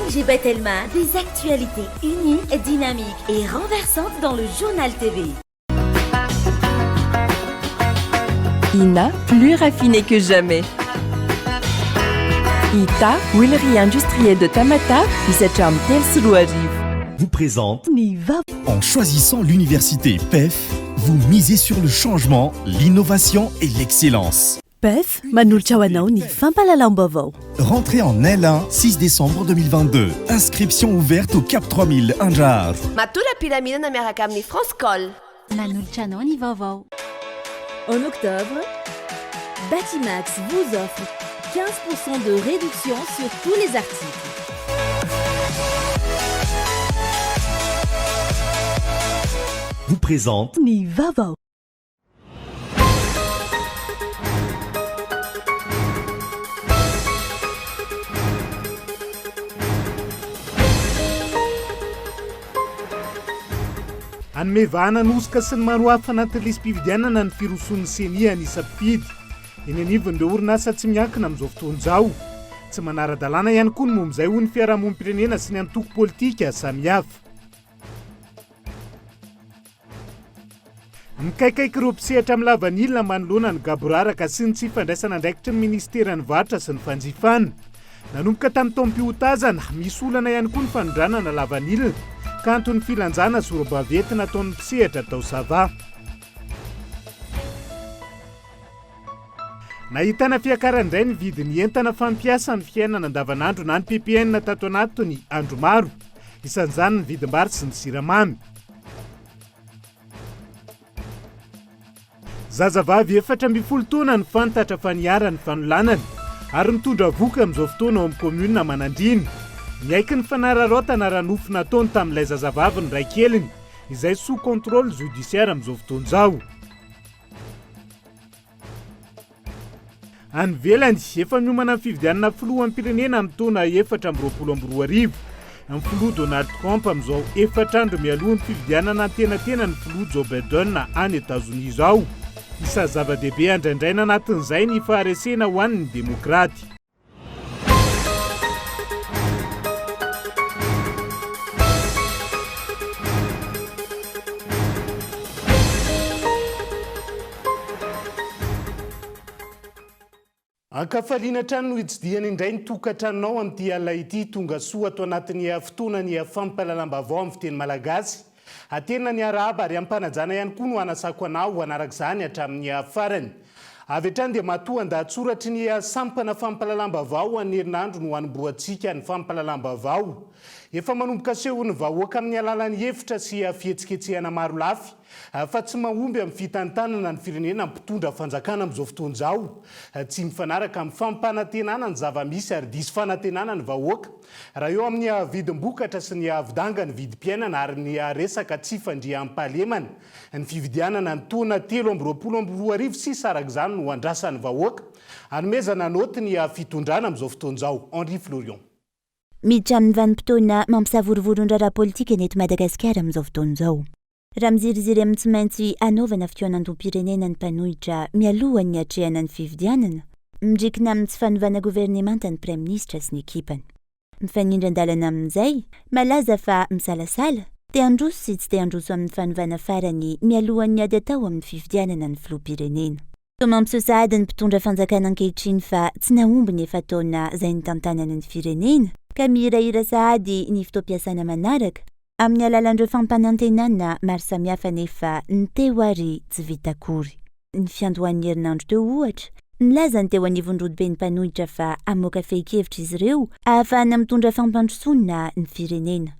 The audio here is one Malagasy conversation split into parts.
MGB Telma, des actualités uniques, dynamiques et renversantes dans le journal TV. INA, plus raffiné que jamais. ITA, Huilerie industrielle de Tamata, Isacham Telsulouajiv. Vous présente Niva. En choisissant l'université PEF, vous misez sur le changement, l'innovation et l'excellence. PEF, manulchawanao ni fampalalambovo. Rentrée en L1, 6 décembre 2022. Inscription ouverte au Cap 3000 Anjar. Matura pyramide na miaraka amin'ny France Col. Manulchanao ni vovô. En octobre, Batimax vous offre 15% de réduction sur tous les articles. Vous présente Nivavo. Anomevahana nosika sy ny maro hafa anatin'ny lisam-pividianana ny firoson'ny senia anisapidy. Eny anivon'ireo orinasa tsy miankina amin'izao fotoana izao. Tsy manara-dalàna ihany koa ny momba izay ho ny fiarahamonim-pirenena sy ny antoko politika samihafa. Mikaikaiky ireo mpisehatra amin'ny lavanilina manoloana ny gaboraraka sy ny tsy fandraisana andraikitry ny ministeran'ny varotra sy ny fanjifana. Nanomboka tamin'ny taom-pihotazana, misy olana ihany koa ny fanondranana lavanilina. Kanto ny filanjana sorobavety nataon'ny mpisehatra tao sava. Nahitana fiakaran'indray ny vidin'ny entana fampiasa amin'ny fiainana andavanandro na ny PPN tato anatiny andro maro, isan'izany ny vidim-bary sy ny siramamy. Zazavavy 7 taona ny fantatra fa niara-ny fanolanana ary mitondra voky amin'izao fotoana ao amin'ny komuna Manandrina. Miaiky ny fanararaotana raha nofo nataony tamin'ilay zazavavy ny ray keliny izay sous contrôle judiciaire amin'izao fotoana izao. Any ivelany efa miomana amin'ny fividianana filohan'ny pirenena amin'ny taona 2022. Ny filoha Donald Trump amin'izao 4 andro mialoha ny fividianana antenatena ny filoha Joe Biden any États-Unis izao. Isa zava-dehibe andraindraina anatin'izay ny faharesena ho an'ny demokraty. Ankafaliana trano no hitsidiany indray ny tokantranonao amin'ity alina ity tonga soa ato anatin'ny fotoana ny fampalalam-baovao amin'ny fiteny malagasy. Atena ny arahaba ary ampanajana ihany koa no anasako anao anarak'izany hatramin'ny farany. Avy hatrany dia matoa andahatsoratry ny sampana fampalalam-baovao any herinandro no hanomboantsika ny fampalalam-baovao. Efa manomboka seho ny vahoaka amin'ny alalan'ny hevitra sy fihetsiketsehana maro lafy fa tsy mahomby amin'ny fitantanana ny firenena mpitondra fanjakana amin'izao fotoana izao. Tsy mifanaraka amin'ny fampanantenana ny zava-misy ary diso fanantenana ny vahoaka. Raha eo amin'ny vidim-bokatra sy ny avidanga ny vidim-piainana ary ny resaka tsy fandria ampahalemana. Ny fividianana ny taona 2022 sy sarak'izany no andrasan'ny vahoaka. Anomezana noty ny fitondrana amin'izao fotoana izao. Henri Florian. Miditra amin'ny vanim-potoana mampisavorovoro-ndrara politika eto Madagasikara amin'izao fotoana izao. Raha miziriziry amin'ny tsy maintsy anaovana fitohanam-pirenena ny mpanohitra mialoha ny hatrehana ny fividianana, midrikina amin'ny tsy fanovana governemanta ny praiminisitra sy ny ekipany. Mifanindran-dalana amin'izay, malaza fa misalasala, te handroso sy tsy te handroso amin'ny fanovana farany mialoha ny ady atao amin'ny fividianana ny filoham-pirenena. Toa mampiseho sahady ny mpitondra fanjakana ankehitriny fa tsy nahomby ny efa taona izay nitantanana ny firenena, ka mihirahira sahady ny fotoam-piasana manaraka amin'ny alalan'ireo fampanantenana maro samihafa nefa ny teo ary tsy vita akory. Ny fiandohan'ny herinandro teo ohatra, nilaza ny teo anivon-drodibe ny mpanohitra fa hamoaka fehi-kevitra izy ireo ahafahana mitondra fampandrosoana ny firenena.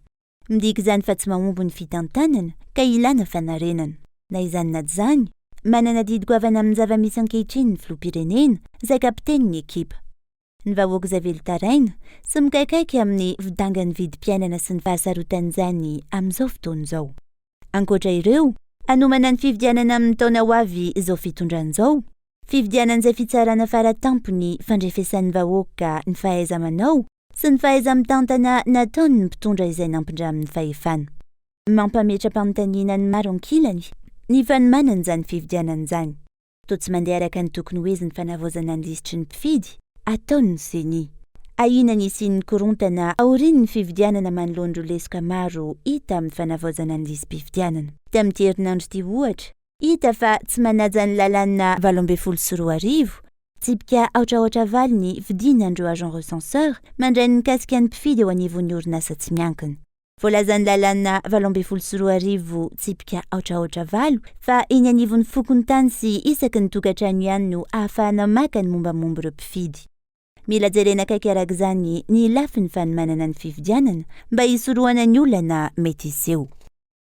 Midika izany fa tsy mahomby ny fitantanana ka ilana fanarenana. Na izany na izany, manana didy goavana amin'ny zava-misy ankehitriny ny filoham-pirenena izay kapiten'ny ekipa. Ny vahoaka izay velotaraina sy mikaikaiky amin'ny vidangan'ny vidim-piainana sy ny fahasarotan'izany amin'izao fotoana izao. Ankoatra ireo, anomana ny fividianana amin'ny taona ho avy izao fitondran'izao, fividianan'izay fitsarana faratampony fandrefesan'ny vahoaka ny fahaiza-manao sy ny fahaiza-mitantana nataony ny mpitondra izay nampindra amin'ny fahefana. Mampametra-panontaniana ny maro ankilany ny fanomanana izany fividianan'izany. Toa tsy mandeha araka ny tokony ho izy ny fanavaozana ny lisitry ny mpifidy, ataony ny seny. Ainany sy ny korontana aoriany ny fividianana manoloandro lesoka maro hita amin'ny fanavaozana ny lisym-pividianana. Tamin'ity herinandro ity ohatra, hita fa tsy manaja ny lalàna 24 tsipika aotraotra valiny vidinandreo agent recenseur mandray ny kasika ny mpifidy eo anivon'ny orinasa tsy miankina. Voalazany lalàna 24 tsipika aotraotra valo fa eny anivon'ny fokony tany sy isaky ny tokantrano ihany no ahafahana maka ny mombamomba ireo mpifidy. Mila jerena akaiky arak'izany ny lafiny fanomanana ny fividianana mba hisorohana ny olana mety iseho.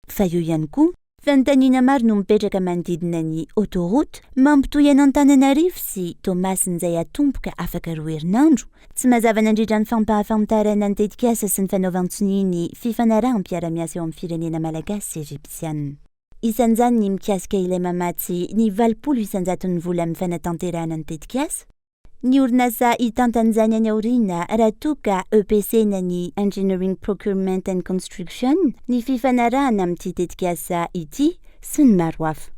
Fa io ihany koa, fanontaniana maro no mipetraka manodidina ny autoroute mampitohy an'Antananarivo sy Tomasin'izay atomboka afaka 2 herinandro, tsy mazava nandritra ny fampahafantarana ny tetikasa sy ny fanaovan-tsoniny fifanaraham-piara-miasa eo amin'ny firenena malagasy sy egyptianina. Isan'izany ny mikasika ilay mamatsy ny 800 ny vola amin'ny fanatanterahana ny tetikasa. Ny orinasa hitantan'izany any aoriana raha toa ka EPC na ny Engineering Procurement and Construction ny fifanarahana amin'ity tetikasa ity sy ny maro hafa.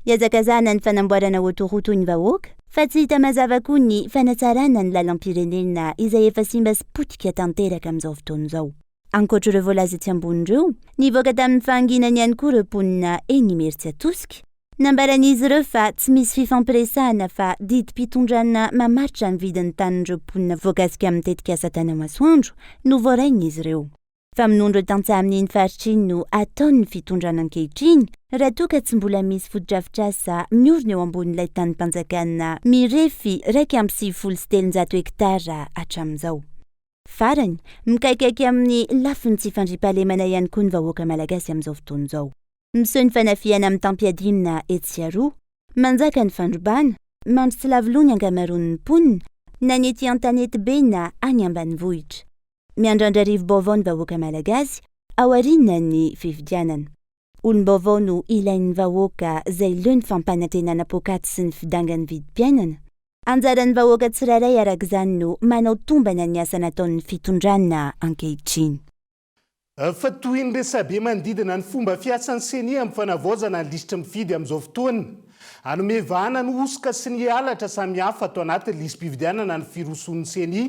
Iazakazahana ny fanamboarana autoroute ny vahoaka fa tsy hita mazava koa ny fanatsarana ny lalam-pirenena izay efa simba sy potika tanteraka amin'izao fotoana izao. Ankoatra ireo voalaza tsy ambonindreo, nivoaka tamin'ny fahanginany ihany koa ireo mponina eny Imeritsy Atosika. Nambaran'izy ireo fa tsy misy fifampiresahana fa didim-pitondrana mamaritra ny vidin'ny tanin'ireo mponina voakasika amin'ny tetikasa Tanamasoandro no voarain'izy ireo. Fa minondro tantsaha amin'iny faritra iny no ataony ny fitondrana ankehitriny raha toa ka tsy mbola misy foto-drafitrasa miorina eo ambonin'ilay tany-panjakana mirefy 1,7 hektara hatramin'izao. Farany, mikaikaiky amin'ny lafiny tsy fandriampahalemana ihany koa ny vahoaka malagasy amin'izao fotoana izao. Miseho ny fanafiana amin'ny tampiadinina Etsiaro, manjaka ny fandrobana, mandry tsy lavilony ankamaroan'ny mponina, na ny ety an-tanety be na any ambanivohitra. Miandrandra rivo-baovao ny vahoaka malagasy, ao aoriana ny fividianana. Olom-baovao no ilain'ny vahoaka izay leo ny fampanantenana pokaty sy ny fidangan'ny vidim-piainana. Anjaran'ny vahoaka tsirairay arak'izany no manao tombana ny asa nataon'ny fitondrana ankehitriny. Fa toy ny resabe manodidina ny fomba fiasan'ny CENI amin'ny fanavaozana ny lisitra mifidy amin'izao fotoana. Anome vahana ny osoka sy ny halatra samihafa atao anatin'ny lisym-pividianana ny firosoan'ny CENI.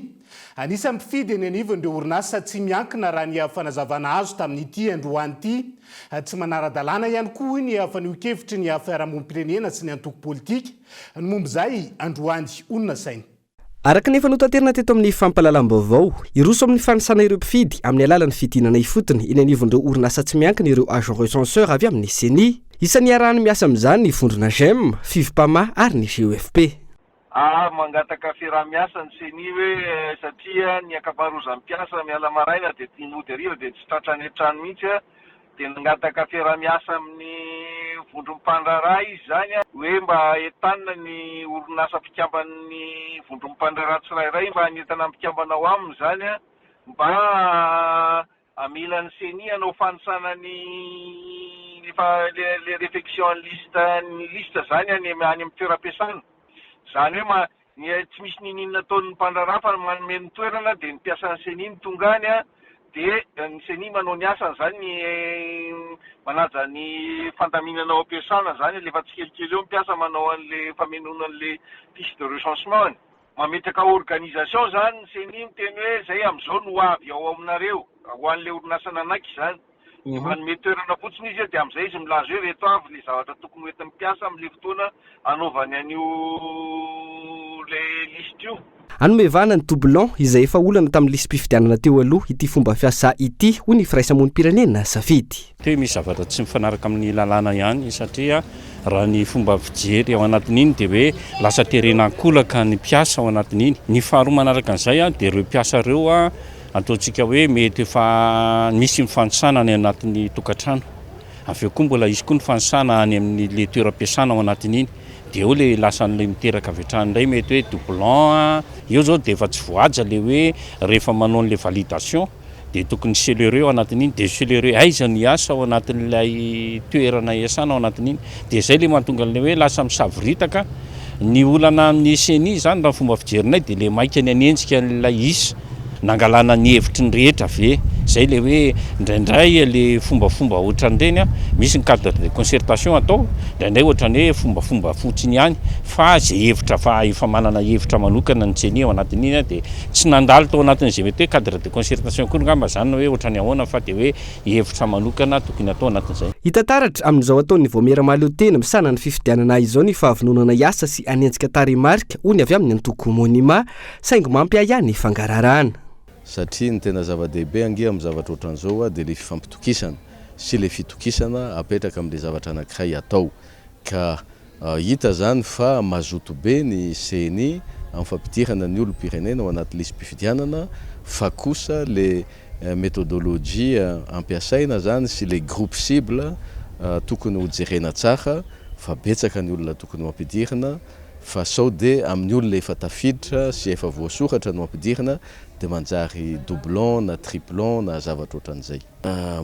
Anisan'ny mpifidy eny anivon'ireo orinasa tsy miankina raha ny fanazavana azo tamin'ity androany ity. Tsy manara-dalàna ihany koa ny fanokevitry ny fiarahamonim-pirenena sy ny antoko politika. Ny momba izay androany onona saina. Araka nefa notanterana teto amin'ny fampalalam-baovao, iroso amin'ny fanisana ireo mpifidy amin'ny alalan'ny fidinana ifotony eny anivon'ireo orinasa tsy miankina ireo agent recenseur avy amin'ny CENI. Isan'ny arahany miasa amin'izany ny vondrona GEM, FIVPAMA ary ny GEFP. Mangataka fiaraha-miasa ny CENI hoe satria ny akamarozan'ny mpiasa miala maraina dia mody hariva dia tsy tratrany an-trano mihitsy dia nangataka fiaraha-miasa amin'ny vondrom-pandraraha izy zany hoe mba entanina ny orinasa mpikambany vondrom-pandraraha tsirairay mba hanentana mpikambana ao aminy zany mba amila ny CENI anao fanisana ny le réflexion ny lista zany any amin'ny toeram-piasana. Zany hoe tsy misy ninina ataon'ny mpandraraha fa manome ny toerana dia ny mpiasan'ny CENI ny tonga any dia ny CENI manao ny asany zany manaja ny fandaminana ao am-piasana zany lefa tsikelikely eo mpiasa manao an'le famenona an'le fiche de recensement. Mametraka organisation zany ny CENI miteny hoe zay amin'izao no avy ao aminareo ho an'le orinasa nanaiky zany. Manome toerana fotsiny izy dia amin'izay izy milaza hoe reto avy le zavatra tokony hoentin'ny mpiasa amin'le fotoana anaovany an'io le liste io. Anome vahana ny doublon izay efa olana tamin'ny lisym-pifidianana teo aloha ity fomba fiasa ity hoy ny firaisamonim-pirenena safidy. Hoe misy zavatra tsy mifanaraka amin'ny lalàna ihany satria raha ny fomba fijery ao anatin'iny dia hoe lasa terenankolaka ny mpiasa ao anatin'iny. Ny faharoa manaraka an'izay dia ireo mpiasa ireo ataontsika hoe mety efa misy mifanisana any anatin'ny tokantrano. Avy eo koa mbola izy koa ny fanisana any amin'ny toeram-piasana ao anatin'iny. Dia eo le lasan'ilay miteraka avy hatrany indray mety hoe doublon. Eo zao dia efa tsy voaja le hoe rehefa manao an'ilay validation dia tokony céléré ao anatin'iny dia céléré aiza ny asa ao anatin'ilay toerana iasana ao anatin'iny. Dia izay le mahatonga an'ilay hoe lasa misaviritaka ny olana amin'ny CENI zany raha fomba fijerinay dia le maika ny anenjika an'ilay isa nangalana ny hevitry ny rehetra ve zay le hoe indraindray le fombafomba ohatran'ireny misy ny cadre de concertation atao indraindray ohatran'ny hoe fombafomba fotsiny ihany fa zay hevitra fa efa manana hevitra manokana ny tseny ao anatin'iny dia tsy nandalo tao anatin'izay mety hoe cadre de concertation koa ngamba zany hoe ohatrany ahoana fa dia hoe hevitra manokana tokony atao anatin'izay. Hita taratra amin'izao ataon'ny voamera mahaleo-tena misana ny fifidianana izao ny fahavononana iasa sy anenjika taremarika ony avy amin'ny antoko monima saingo mampia ihany fangararana. Satria ny tena zava-dehibe angia amin'ny zavatra ohatran'izao dia le fifampitokisana sy le fitokisana apetraka amin'ilay zavatra anankiray atao ka hita zany fa mazoto be ny CNI amin'ny fampidirana ny olom-pirenena ao anaty lisam-pifidianana fa kosa le méthodologie ampiasaina zany sy le groupe cible tokony ho jerena tsara fa betsaka ny olona tokony mampidirana fa sao dia amin'ny olona efa tafiditra sy efa voasoratra no mampidirana dia manjary doublon na triplon na zavatra ohatran'izay.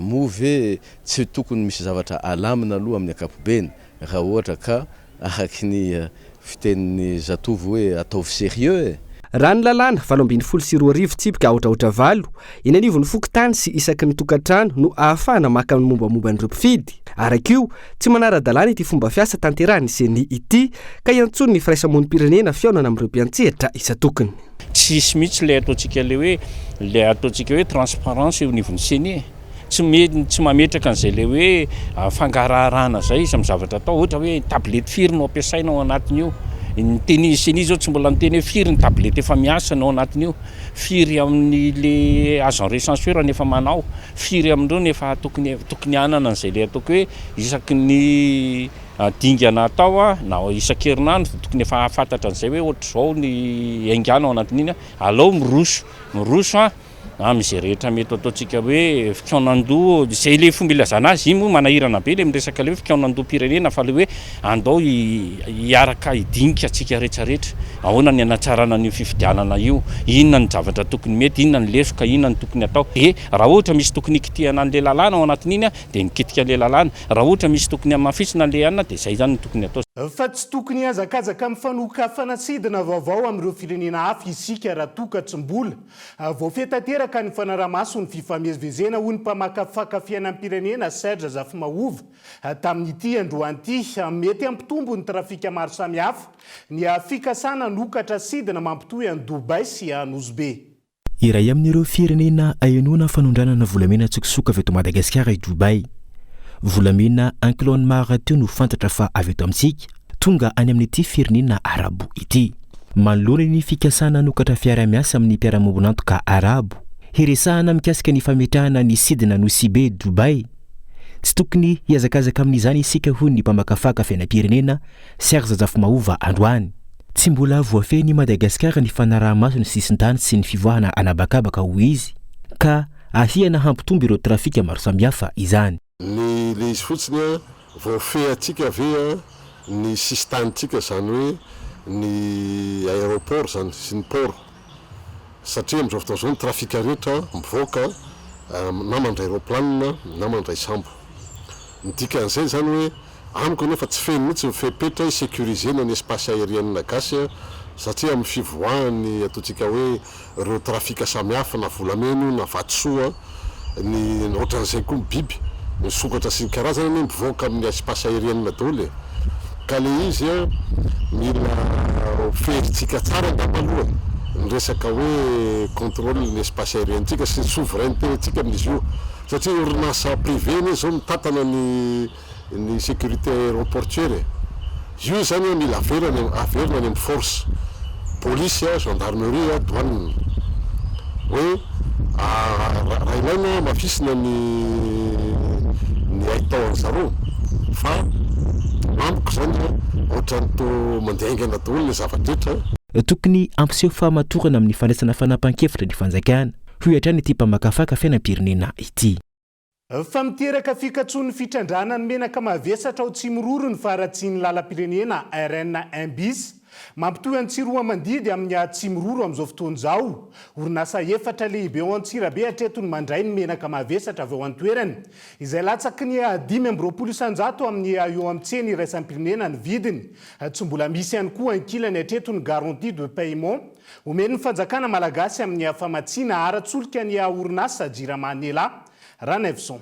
Moa ve tsy tokony misy zavatra alamina aloha amin'ny ankapobeny raha ohatra ka araky ny fitenin'ny zatovo hoe ataovy sérieux raha ny lalàna 720 tsipika ohatraohatra valo eny anivony fokontany sy isaky ny tokantrano no ahafahana maka ny mombamomba n'ireo mpifidy arak'io tsy manara-dalàna ity fomba fiasa tanterahany CNI ity ka iantsony ny firaisamonim-pirenena fiaonana amin'ireo mpiantsehatra isa-tokony. Tsisy mihitsy le ataontsika hoe transparence eo anivon'ny CNI tsy mametraka an'izay le hoe fangararana zay izy amin'ny zavatra atao ohatra hoe tablety firy no ampiasaina ao anatin'io. Ny teny CNI zao tsy mbola niteny hoe firy ny tablety efa miasa no anatin'io, firy amin'ny le agent recenseur nefa manao, firy amin'ireo nefa tokony anana an'izay le ataoko hoe isaky ny dingana atao na isan-kerinandro tokony efa fantatra an'izay hoe ohatr'izao ny aingana ao anatin'iny alao miroso amin'izay rehetra mety ataontsika hoe fikaonandoha zay le fomba ilazana azy iny moa manahirana be le miresaka le hoe fikaonandoha-pirenena fa le hoe andao hiaraka hidinika atsika rehetrarehetra ahoana ny anatsarana ny fifidianana io, inona ny zavatra tokony mety, inona ny lesoka, inona ny tokony atao. Raha ohatra misy tokony ikitihana an'le lalàna ao anatin'iny dia nikitika an'le lalàna, raha ohatra misy tokony amafisina an'le anina dia zay zany ny tokony atao. Fa tsy tokony hazakazaka mifanoka fanasidina vaovao amin'ireo firenena hafa isika raha tokatsim-bola voafetanteraka ny fanaraha-maso ny fifamezivezena ho ny mpamakafakafiana amin'ny pirenena Serge Zafimahova tamin'ity androan'ity mety ampitombo ny trafika maro samihafa ny fikasana nokatra sidina mampitohy any Dubai sy any Ouzbe. Iray amin'ireo firenena ainoana fanondranana volamena tsokitsoka avy eto Madagasikara i Dubai. Volamena ankilony maro teo no fantatra fa avy eto amintsika tonga any amin'ity firenena arabo ity. Manoloana ny fikasana nokatra fiara-miasa amin'ny mpiara-mombonantoka arabo hiresahana mikasika ny fametrahana ny sidina Ouzbe Dubai. Tsy tokony hiazakazaka amin'izany isika hoy ny mpamakafaka fiainam-pirenena Serge Zafimahova androany. Tsy mbola voafehin'i Madagasikara ny fanaraha-maso ny sisin-tany sy ny fivoahana anabakabaka ho izy ka ahiana hampitombo ireo trafika maro samihafa izany. Ny le izy fotsiny voafehantsika ve ny sisin-tanytsika zany hoe ny aéroport zany sy ny port satria amin'izao fotoana izao ny trafika rehetra mivoaka na mandray aéroplanina na mandray sambo. Ny dikan'izay zany hoe amiko nefa tsy feno mihitsy mifepetra sécurisena ny espace aérienne gasy satria amin'ny fivoahany ataontsika hoe ireo trafika samihafa na volameno na vatosoa ny ohatran'izay koa biby ny sokatra sy ny karazana ny mivoaka amin'ny espace aérienne daholo ka le izy mila feherintsika tsara angamba aloha ny resaka hoe contrôle ny espace aérienne-tsika sy ny souveraineté-tsika amin'izy io satria orinasa privé ny zao mitatana ny sécurité aéroportuaire io zany mila averina any amin'ny force police gendarmerie douane hoe raha ilaina mafisina ny aitao an'zareo fa amiko zany ohatrany to mandehaingana daholo ny zavadrehetra. Tokony ampiseho fahamatorana amin'ny fandraisana fanapahan-kevitra ny fanjakana hoy hatrany ity mpamakafaka fiainam-pirenena ity. Fa miteraka fikatsoan'ny fitrandrana ny menaka mavesatra ao Tsimororo ny faratsian'ny lalam-pirenena RN1 bis Mampitohy antsiroa mandidy amin'ny Atsimiroro amin'izao fotoana izao. Orinasa efatra lehibe ao Antsirabe hatretony mandray ny menaka mavesatra avy ao an-toerany. Izay latsaky ny 520 isanjato amin'ny eo amin'ny tsena iraisam-pirenena ny vidiny. Tsy mbola misy ihany koa ankilany hatretony garantie de paiement. Omen'ny fanjakana malagasy amin'ny famatsiana ara-tsolika ny orinasa Jirama Nela. Rana Evson.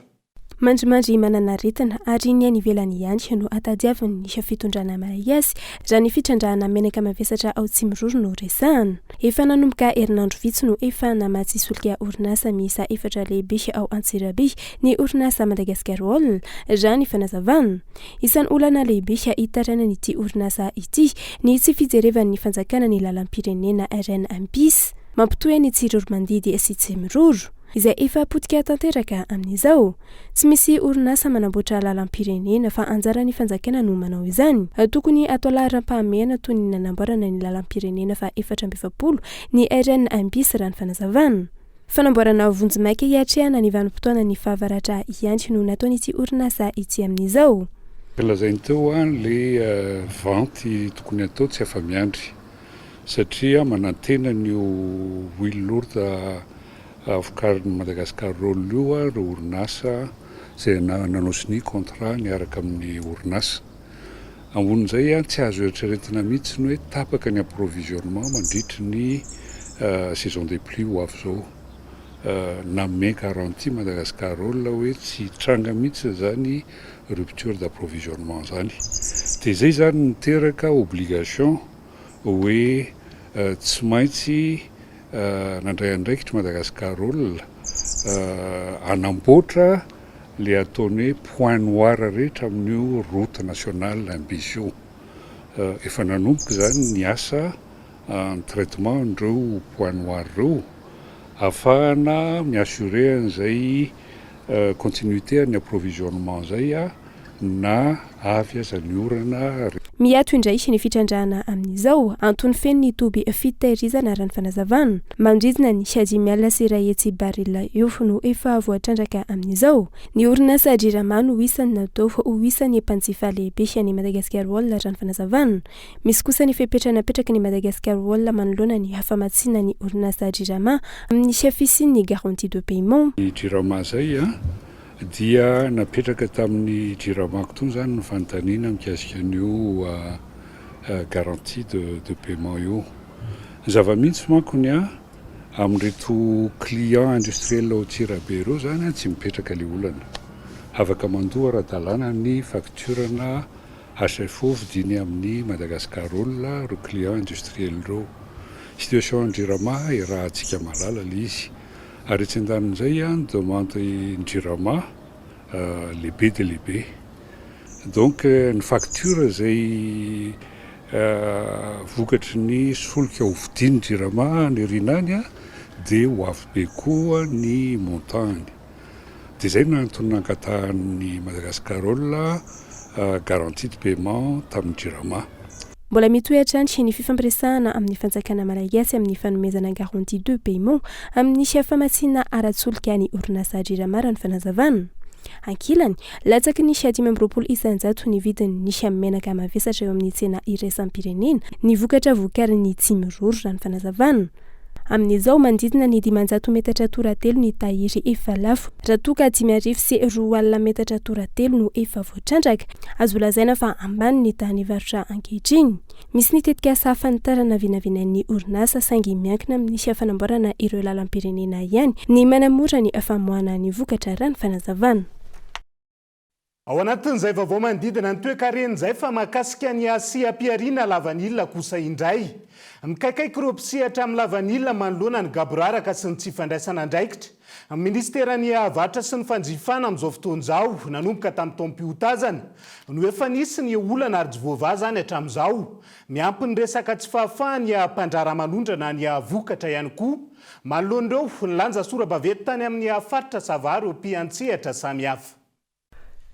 Mandrimandry mananaretana ary ny any ivelany ihany no atadiavany ny fitondrana malagasy raha ny fitrandrahana menaka mavesatra ao Atsimiroro no resahana. Efa nanomboka herinandro vitsy no efa namatsy solika orinasa miisa efatra lehibe ao Antsirabe ny orinasa Madagascar Oil raha ny fanazavana. Isan'ny olana lehibe hitarana n'ity orinasa ity ny tsy fijerevan'ny fanjakana ny lalam-pirenena RNMPs mampitohy ny tsiroro mandidy sy Atsimiroro. Izay efa potika tanteraka amin'izao. Tsy misy orinasa manamboatra lalam-pirenena fa anjara ny fanjakana no manao izany. Tokony atao laharam-pahamehana toy ny nanamboarana ny lalam-pirenena fa 420 ny RNMPs raha ny fanazavana. Fanamboarana vonjimaiky hiatrehana ny vanim-potoana ny fahavaratra ihany no nataon'ity orinasa ity amin'izao. Lazainy teo le vanty tokony atao tsy afa-miandry satria manantena ny Will Lord avokarin'ny Madagascar Oil io reo orinasa izay nanosiny contrat niaraka amin'ny orinasa. Ambon'izay tsy azo eritreretina mihitsy ny hoe tapaka ny approvisionnement mandritry ny saison des pluies ho avy zao. Nanome garantie Madagascar Oil hoe tsy tranga mihitsy zany rupture d'approvisionnement zany. Dia izay zany niteraka obligation hoe tsy maintsy nandray andraikitra Madagascar Oil anamboatra le ataony point noir rehetra amin'io route nationale ambition. Efa nanomboka zany ny asa en traitement andreo point noir reo afahana miassurer an'izay continuité ny approvisionnement zay na avy aza ny orana. Miato indray ny fitrandrahana amin'izao antony feno ny toby fitahirizana raha ny fanazavana mandridina ny Shadi Miala Seraetsy Barilla io no efa voatrandraka amin'izao. Ny orinasa Jirama no isany natao ho isan'ny mpanjifa lehibe any Madagascar Oil raha ny fanazavana. Misy kosa ny fipetranapetraka ny Madagascar Oil manoloana ny hafamatsiana ny orinasa Jirama amin'ny fisin'ny garantie de paiement. Ny Jirama zay dia napetraka tamin'ny Jirama tony zany ny fanontaniana mikasika an'io garantie de paiement io. Zava-mihitsy manko ny amin'reto client industriel ao Antsirabe reo zany tsy mipetraka le olana. Afaka mandoa ara-dalàna ny facturana HFO vidiny amin'ny Madagascar Oil reo client industriel reo. Situation Jirama raha antsika malala le izy. Ary tsy andanin'izay ny demande Jirama lehibe de lehibe. Donc ny facture zay vokatry ny solika ho vidiny Jirama ny rinany dia ho avy be koa ny montagne. Dia izay no antony nankatahan'ny Madagascar Oil garantie de paiement tamin'ny Jirama. Mbola mitoetra ny fifampiresahana amin'ny fanjakana malagasy amin'ny fanomezana garantie de paiement amin'ny famatsiana ara-tsolika ny orinasa Jirama raha ny fanazavana. Ankilany, latsaky ny 520 isanjato ny vidiny ny menaka mavesatra eo amin'ny tsena iraisam-pirenena ny vokatra vokarin'ny Atsimiroro raha ny fanazavana. Amin'izao mandidina ny 500 metatra toratelo ny tahiry efa lafo raha toa ka 504 metatra toratelo no efa voatrandraka. Azo lazaina fa ambany ny tany varotra ankehitriny. Misy nitetika sahafantarana vinavinain'ny orinasa saingy miankina amin'ny fanamboarana ireo lalam-pirenena ihany ny manamora ny famoahana ny vokatra raha ny fanazavana. Ao anatin'izay vaovao manodidina ny toe-karen'izay fa mahakasika ny siam-piariana lavanilina kosa indray. Mikaikaiky ireo mpisehatra amin'ny lavanilina manoloana ny gaboraraka sy ny tsy fandraisana andraikitra. Ministerany Avatra sy ny Fanjifana amin'izao fotoana izao nanomboka tamin'ny taom-piotazana no efa nisy ny olana ardivova zany hatramin'izao. Miampy ny resaka tsy fahafahany mpandrara manondrana ny vokatra ihany koa. Manoloan'ireo ny lanja sora-baventy tany amin'ny faritra Savary mpiantsehatra samihafa.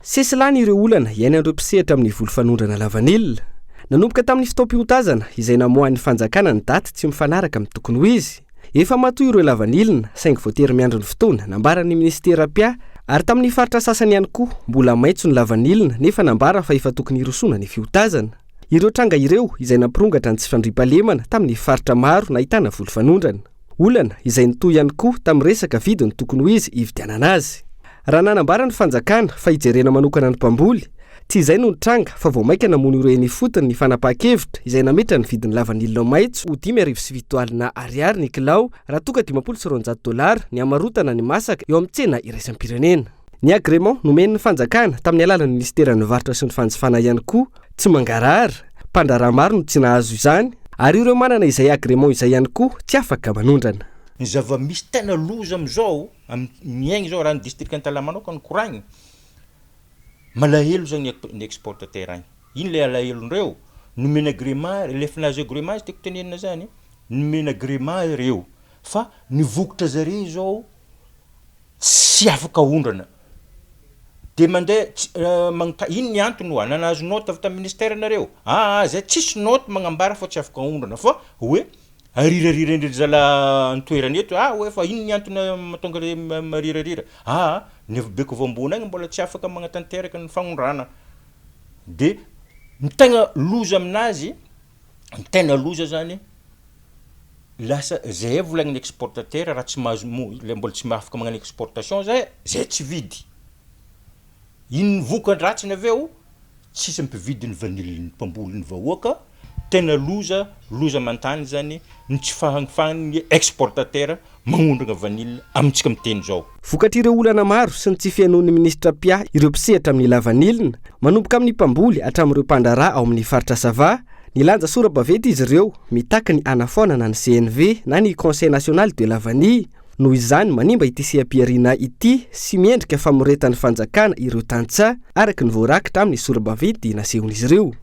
Sesilany ireo olana iainan'ireo mpisehatra amin'ny volo fanondrana lavanilina. Nanomboka tamin'ny fotoam-piotazana izay namoahan'ny fanjakana ny daty tsy mifanaraka amin'ny tokony ho izy. Efa matoy ireo lavanilina saingy voatery miandry ny fotoana nambaran'ny ministera pia ary tamin'ny faritra sasany ihany koa mbola maitso ny lavanilina nefa nambara fa efa tokony hirosona ny fiotazana. ireo tranga ireo izay nampirongatra ny tsy fandriam-pahalemana tamin'ny faritra maro nahitana voly fanondrana. Olana izay nitoy ihany koa tamin'ny resaka vidiny tokony ho izy hividianana azy. Raha nanambara ny fanjakana fa hijerena manokana ny mpamboly, tsy izay no nitranga fa vao maika namono ireo eny fotony ny fanapahan-kevitra izay nametra ny vidiny lavanilina maitso ho $5.70 ny kilao raha toka $500 ny amarotana ny masaka eo amin'ny tsena iraisam-pirenena. Ny agrément nomen'ny fanjakana tamin'ny alalan'ny ministeran'ny varitra sy ny fanjifana ihany koa tsy mangarara, mpandraraha maro no tsy nahazo izany ary ireo manana izay agrément izay ihany koa tsy afaka manondrana. Ny zava-misy tena loza am'izao miaigny zao raha ny district Antalamanoko ny koragny malahelo zany ny exportateur agny. Ino le alahelondreo? Nomena agrément, lefinazy agrément izy tiako tenenina zany, nomena agrément ireo fa ny vokotra zare zao tsy afaka ondrana. De mandeha ino ny antony hoa nanazo note avy tamin'ny ministère nareo? Zay tsisy note magnambara fa tsy afaka ondrana fa hoe arirarira indray zala ntoerana eto hoe fa ino ny antony matonga marirarira? Ny avibeko voambony agny mbola tsy afaka magnatanteraka ny fagnondrana. De ny tegna loza aminazy, ny tena loza zany lasa zay volagny exportateur raha tsy mahazo le mbola tsy afaka magnano exportation zay tsy vidy. Ino vokan-dratsiny aveo tsisy mpividy ny vaniliny mpamboly ny vahoaka. Tena loza mantany zany ny tsy fahafahan'ny exportateur magnondrana vanille amintsika miteny zao. Vokatr'ireo olana maro sy ny tsy fianoan'ny ministra Pia ireo mpisehatra amin'ny lavanilina manomboka amin'ny mpamboly hatramin'ireo mpandraraha ao amin'ny faritra Sava, nilanja sora-baventy izy ireo mitaka ny anafonana ny CNV na ny Conseil national de la vanille. Noho izany manimba ity sehampiarina ity sy miendrika famoretan'ny fanjakana ireo tantsa araka ny voarakitra amin'ny sora-baventy nasehon'izy ireo.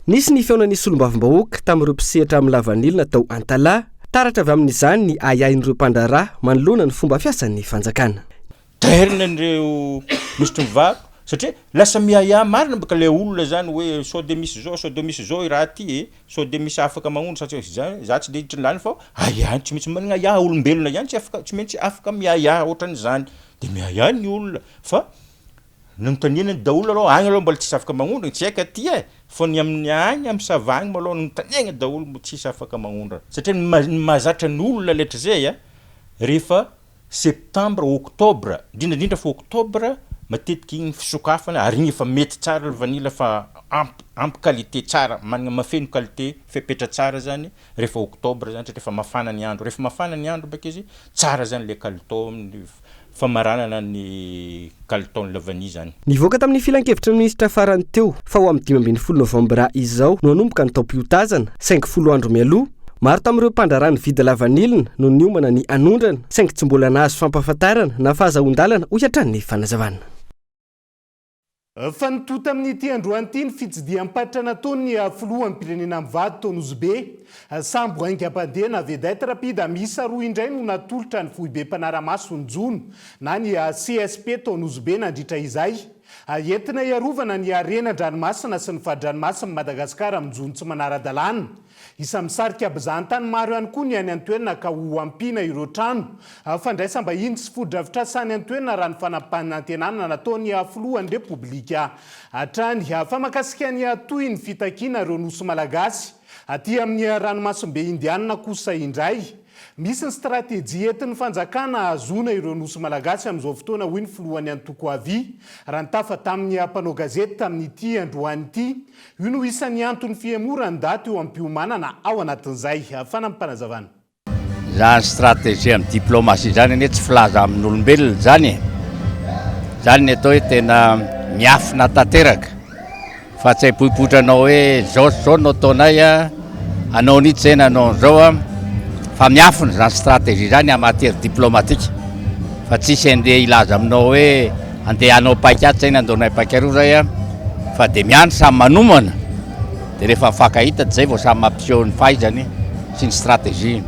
Nisy ny feonan'ny solombavim-bahoaka tamin'ireo mpisehatra amin'ny lavanilina tao Antala, taratra avy amin'izany ny ayahin'ireo mpandraraha manoloana ny fomba fiasan'ny fanjakana. Taherina ireo misy mivako satria lasa miaya marina baka le olona zany hoe sode misy zao i raha ty sode misy afaka magnondra satria za tsy de hitrindany fa aya tsy maintsy manana aya olombelona ihany tsy maintsy afaka miaya ohatran'izany de miaya ny olona fa nanontanianany daholo aloha agny aloha mbola tsisy afaka magnondrana tsy haika aty fa ny amin'ny agny amin'ny savagny maloha nanontaniagna daholo mbo tsisy afaka magnondrana satria ny mahazatra ny olona letra zay rehefa septembre octobre indrindra fa octobre matetiky igny fisokafana ary igny efa mety tsara vanila fa ampy qualité tsara manana mafeno qualité fepetra tsara zany rehefa octobre zany satria efa mafana ny andro rehefa mafana ny andro baka izy tsara zany le qualité famaranana ny qualité la vanille zany. Nivoaka tamin'ny filan-kevitra ny ministra farany teo fa ho amin'ny 15 novambra izao no hanomboka ny taom-piotazana 50 andro mialoha. Maro tamin'ireo mpandraraha ny vidy lavanilina no niomana ny anondrana saingy tsy mbola nahazo fampahafantarana na fahazahon-dalana ho hiatran'ny fanazavana. Fa nitota amin'ity androany ny fitsidiam-patra nataony filohan'ny pirenena mivady taon'ny Ozibe sambo aingam-pandeha na vedette rapide miisa roa indray no natolotra ny foibe mpanaramaso ny Jono na ny CSP taon'ny Ozibe nandritra izay. Entina iarovana ny arenan-dranomasina sy ny fahadranomasina Madagasikara amin'ny Jono tsy manara-dalàna. Isa misarika abizahantany maro ihany koa ny any an-toerana ka ho ampina ireo trano fandraisam-bahiny sy fodrafitrasany an-toerana raha ny fanampanantenana nataony filohan'ny repoblika hatrany fa makasika ny toy ny fitakiana ireo nosy malagasy aty amin'ny ranomasimbe indianina kosa indray. Misy ny stratégie entin'ny fanjakana azona ireo nosy malagasy amin'izao fotoana hoy ny filohan'ny antoko avy raha nitafa tamin'ny mpanao gazety tamin'ity androany ity. Io no isan'ny antony fiemorany daty eo am-piomanana ao anatin'izay fanampanazavana. Zany stratégie amin'ny diplomatie zany ane tsy filaza amin'olombelona zany. Zany atao hoe tena miafina tanteraka fa tsy hipohipotranao hoe zao no ataonay anao nitsy zay nanao zao fa miafina zany stratégie zany en matière diplomatique fa tsisy andeha ilaza aminao hoe andeha anao paikaty zay nandaonay paikaroa zay fa de miandry samy manomana de rehefa mifankahita zay vao samy mampiseho ny fahaizany sy ny stratégie.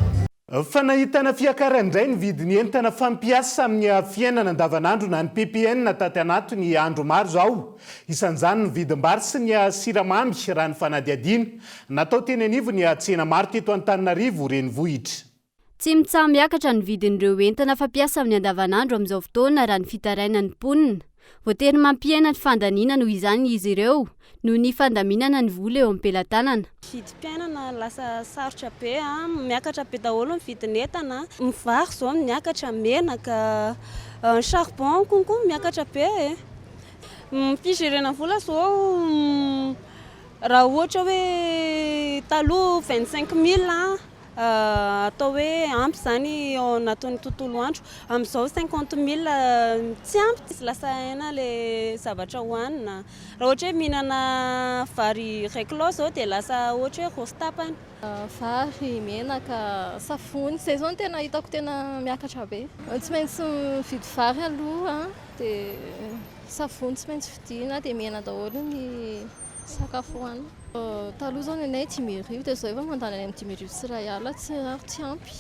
Fa nahitana fiakarandray ny vidiny entana fampiasa amin'ny fiainana andavanandro na ny PPN taty anaty ny andro maro zao. Isan'izany ny vidim-bary sy ny siramamy raha ny fanadihadiana natao teny anivo ny tsena maro teto Antananarivo renivohitra. Tsy mitsambiakatra ny vidin'ireo entana fampiasa amin'ny andavanandro amin'izao fotoana raha ny fitarainan'ny mponina. voatery mampiaina ny fandaniana noho izany izy ireo noho ny fandaminana ny vola eo am-pelatanana. Vidim-piainana lasa sarotra be miakatra be daholo ny vidin'entana, ny vary zao miakatra, menaka, ny charbon konko miakatra be Fizerena vola zao raha ohatra hoe taloha 25 000 atao hoe ampy zany ao anatin'ny tontolo andro, amin'izao 50 000 tsy ampy, lasa aina le zavatra hohanina. Raha ohatra hoe mihinana vary réclot zao dia lasa ohatra hoe rosy tapany. Vary, menaka, savony, zay zao no tena hitako tena miakatra be. Tsy maintsy mividy vary aloha dia savony tsy maintsy vidiana dia mena daholo ny sakafo hohanina. Taloha zao ny anay 10 000 dia zao efa mandany any amin'ny 10 000 sy iray alina tsy ampy.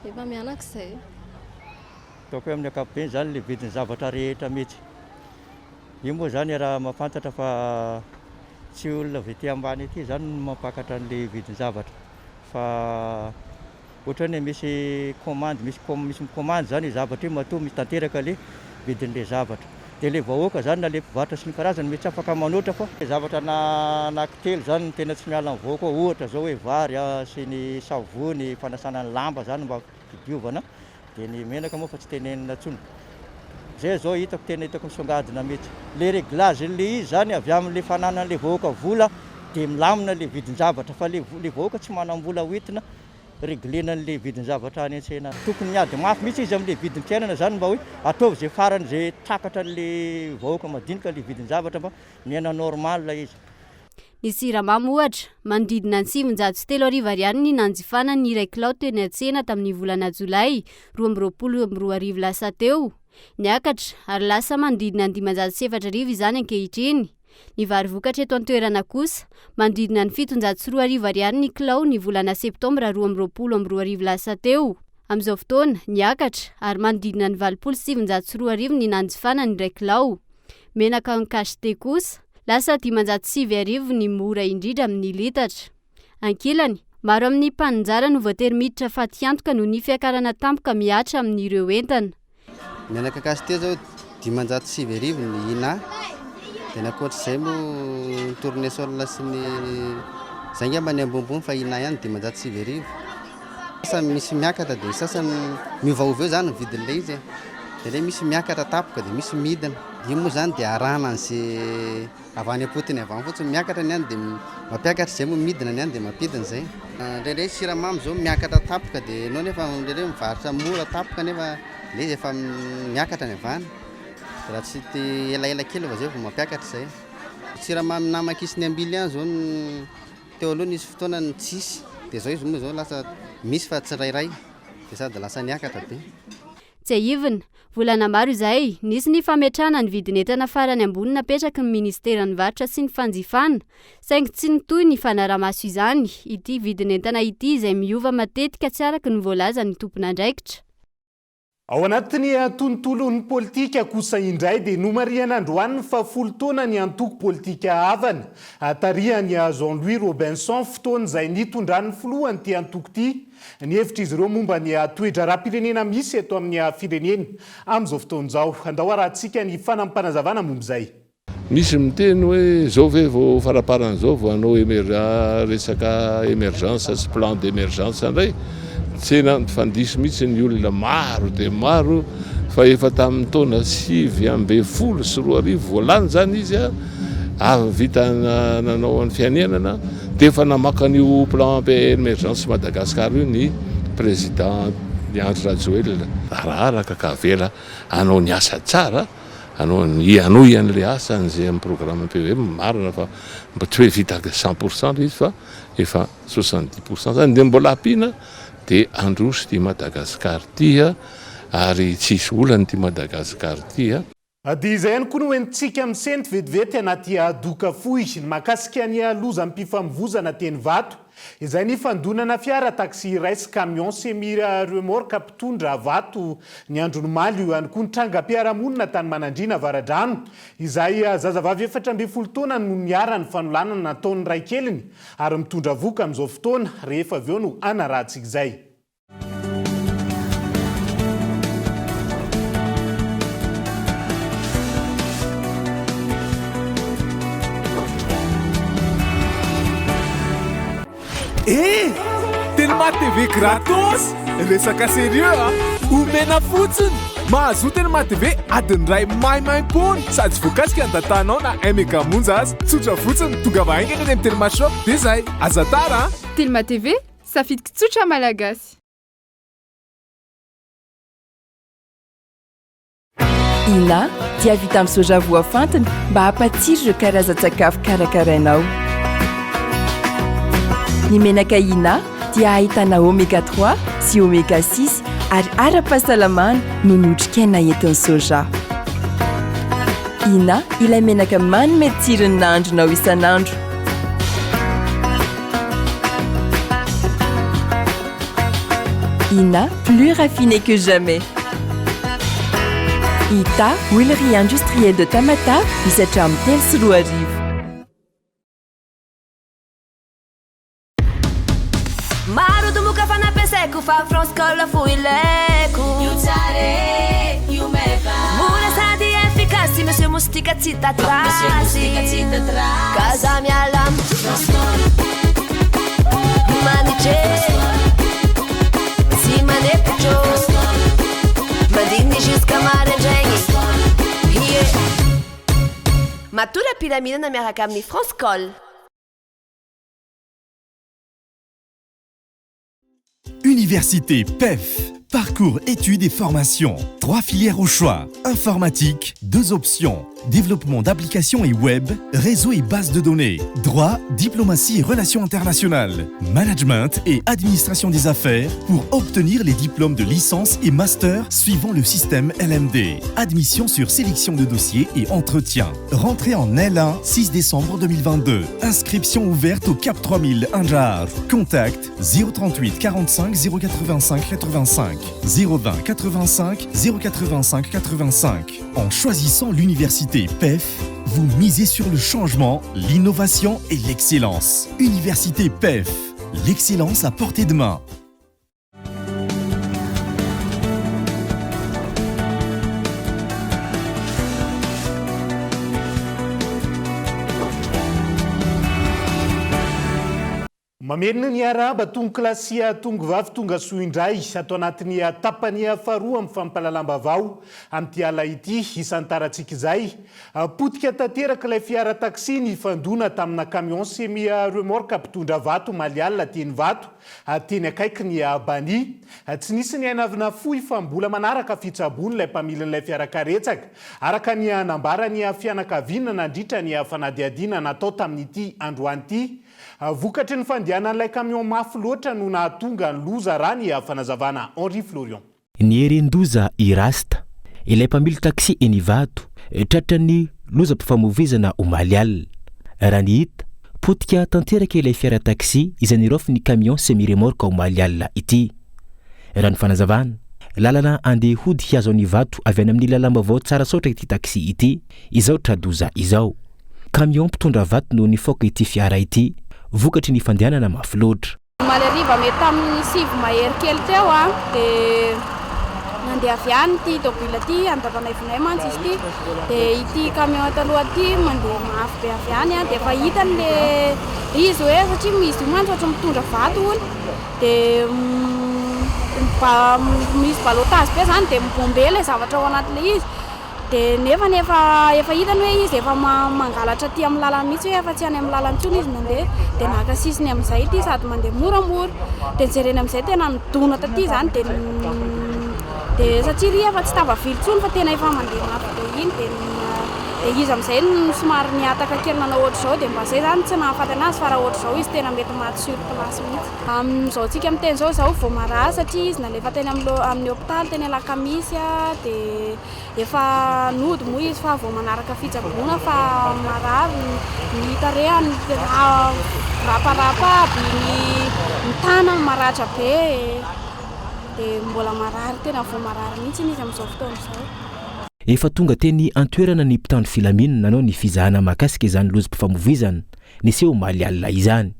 Efa mianak'izay. Ataoko hoe amin'ny ankapobeny zany le vidin'ny zavatra rehetra mety. Io moa zany raha mahafantatra fa tsy olona avy ety ambany ety zany mampakatra an'le vidin'ny zavatra. Fa ohatra hoe misy commande, misy commande zany zavatra io matoa misy tanteraka le vidin'le zavatra. Dia le vahoaka zany na le mpivarotra sy ny karazany mety tsy afaka manoatra fa zavatra anankitelo zany tena tsy miala ny vahoaka, ohatra zao hoe vary sy ny savony, fanasana ny lamba zany mba hidiovana, dia ny menaka moa fa tsy tenenina intsony. Zay zao hitako tena hitako misongadina mety. Le réglage le izy zany avy amin'le fananan'le vahoaka vola dia milamina le vidin-javatra, fa le vahoaka tsy manam-bola hoentina réglena an'le vidin-javatra any an-tsena. Tokony miady mafy mihitsy izy amin'le vidin-piainana zany mba hoe ataovy zay farany zay takatra an'le vahoaka madinika le vidin-javatra mba miaina normal izy. Ny siramamy ohatra manodidina ny 703 ariary ny nanjifana ny iray kilao teny an-tsena tamin'ny volana Jolay 2022 lasa teo. Niakatra ary lasa manodidina ny 504 izany ankehitriny. Ny vary vokatra eto an-toerana kosa manodidina ny 704 ariary ny kilao ny volana Septambra 2022 lasa teo. Amin'izao fotoana niakatra ary manodidina ny 702 ny nanjifana ny iray kilao. Menaka ny kashte kosa lasa 507 ny mora indrindra amin'ny litatra. Ankilany, maro amin'ny mpananjara no voatery miditra faty antoka noho ny fiakarana tampoka miatra amin'ireo entana. Menaka kashte zao 507 ny ina. Dia nakoatr'izay moa tournesol sy ny zay ngamba ny ambonimbony fa ina ihany 507. Sasany misy miakatra dia sasany miovaova eo zany ny vidin'ilay izy. Dia ilay misy miakatra tapoka dia misy midina. Io moa zany dia arahana an'izay avy any am-potony avy any fotsiny miakatra ny any dia mampiakatra izay moa midina ny any dia mampidina izay. Ndraindray siramamy zao miakatra tapoka dia ianao nefa ndraindray mivarotra mora tapoka nefa ilay izy efa miakatra ny avy any. Raha tsy elaela kely fa zay vao mampiakatra izay. Siramamy namakisy ny ambily ihany zao teo aloha nisy fotoana ny tsisy. Dia zao izy moa zao lasa misy fa tsirairay dia sady lasa niakatra be. Tsy aivina, volana maro izay nisy ny fametrahana ny vidin'entana farany ambony napetraky ny ministeran'ny varotra sy ny fanjifana, saingy tsy nitohy ny fanaramaso izany ity vidin'entana ity izay miova matetika tsy araky ny voalazan'ny tompon'andraikitra. Ao anatin'ny tontolon'ny politika kosa indray dia nomariana androany fa 10 taona ny antoko politika havana tarihan'ny Jean-Louis Robinson fotoana izay nitondran'ny filohany ty antoko ty. Ny hevitra izy ireo momba ny toetra rahapirenena misy eto amin'ny firenena amin'izao fotoan'izao. Andao arahantsika ny fanampanazavana momba izay. Misy miteny hoe zao ve vao faraparan'izao vao hanao resaka émergence sy plan d'émergence indray. Tsena fandisy mihitsy ny olona maro dia maro fa efa tamin'ny taona 2010 sy 2020 voalany zany izy avy vita nanao ny fianenana dia efa namaka an'io plan d'émergence Madagascar io ny président Andry Rajoelina. Araraka ka avela anao ny asa tsara, anao an'ilay asa an'izay amin'ny programme PVM marina fa mba tsy hoe vita 100% izy fa efa 70% zany dia mbola ampiana dia androsy ty Madagascar tia ary tsisy olany ty Madagascar tia. Dia izay ihany koa no entsika misentry vetivety anaty doka fohy mahakasika ny lozam-pifamoivozana teny vato. Izay ny fandonana fiara taxi raisy camion semi remorque mpitondra vato ny androny maly io ihany koa ny trangam-piarahamonina tany Manandrina Avaradrano. Izay zazavavy 14 taona no niara ny fanolanana nataon'ny ray keliny ary mitondra voka amin'izao fotoana rehefa avy eo no anarahantsika izay. Telma TV gratos resaka sérieux omena fotsiny mahazo Telma TV adiny ray maimaim-pony sady voakasika andatanao na 1 mégamonja azy tsotra fotsiny tonga vahaingana eny amin'ny Telma Shop dia zay aza tara Telma TV safidiky tsotra malagasy. Ina dia vita amin'ny soja voafantina mba hampatsiro ireo karazan-tsakafo karakarainao. Ny menaka Ina dia ahitana oméga 3 sy oméga 6 ary ara-pahasalamana no notrikaina entin'ny soja. Ina ilay menaka manome tsirony nahandronao isan'andro. Ina plus raffiné que jamais. Ita, huilerie industrielle de Tamatave, misy hatramin'ny 3 sy 4 arivo. Maro domoka fanampiasaiko fa France Col fo ilaiko. Io tsare, io meva. Mora sady efficace, monsieur Moustika tsy tatrasy. Kaza mialama France Col. Manice, si manepitro. Mandini jusqu'à maraindregny. Matora piramidana miaraka amin'ny France Col. Université PEF. Parcours études et formations. 3 filières au choix. Informatique, 2 options. Développement d'applications et web, réseau et base de données. Droit, diplomatie et relations internationales. Management et administration des affaires pour obtenir les diplômes de licence et master suivant le système LMD. Admission sur sélection de dossiers et entretien. Rentrée en L1, 6 décembre 2022. Inscription ouverte au CAP 3000 Anjar. Contact 038 45 085 85. 020 85 085 85. En choisissant l'université PEF, vous misez sur le changement, l'innovation et l'excellence. Université PEF, l'excellence à portée de main. Mamenina ny araba tonga klasia tonga vavy tonga soa indray atao anatin'ny tapany faharoa amin'ny fampalalam-bavao amin'ity ala ity isan-tarantsika izay potika tanteraka ilay fiara taxi ny fandona tamina camion semi remorque mpitondra vato malialina teny vato teny akaiky ny bani tsy nisy ny ainavina fohy fa mbola manaraka fitsabony ilay mpamilin'ilay fiarakaretsaka araka ny nambarany fianakaviana nandritra ny fanadiadiana natao tamin'ity androany ity vokatry ny fandianan'ilay camion mafy loatra no nahatonga ny loza raha ny fanazavana Henri Florian. Ny Erendoza Irasta ilay mpamily taxi eny Vato tratran'ny lozam-pifamoivoizana omaly alina. Raha ny hita potika tanteraka ilay fiara taxi izay niraofy ny camion semi-remorque omaly alina ity. Raha ny fanazavana lalana andeha hody azo ny Vato avy any amin'ny lalam-baovao tsara saotra ity taxi ity izao tradoza izao. Camion mpitondra vato no nifoka ity fiara ity vokatry ny fandianana mafy loatra. Malariva mety amin'ny 7 mahery kely teo dia nandeha avy any ity tôbila ity andavanayvinay mantsy izy ity dia ity camion taloha ity mandeha mafy be avy any dia efa hitany le izy hoe satria misy mantsy ohatra mitondra vato ony dia misy balotage be zany dia mibombe le zavatra ao anatin'le izy dia nefa hitany hoe izy efa mangalatra aty amin'ny lalana mihitsy hoe efa tsy any amin'ny lalana intsony izy mandeha dia naka sisiny amin'izay ity sady mandeha moramora dia nijereny amin'izay tena nidona taty zany dia satria ry efa tsy tavavily tsony fa tena efa mandeha mafy be iny dia izy amin'izay somary niataka kely nanao ohatra izao dia mba zay zany tsy nahafaty anazy fa raha ohatra izao izy tena mety maty sur place mihitsy. Amin'izao tsika miteny zao vao marary satria izy nalefa teny amin'ny hôpitaly teny Alakamisy dia efa nody moa izy fa vao manaraka fitsabona fa marary ny tarehany raparapa aby ny tanany maratra be dia mbola marary tena vao marary mihitsy izy amin'izao fotoana izao. Efa tonga teny antoerana ny mpitandro filaminana nanao ny fizahana mahakasika izany lozam-pifamoivoizana niseho omaly alina izany.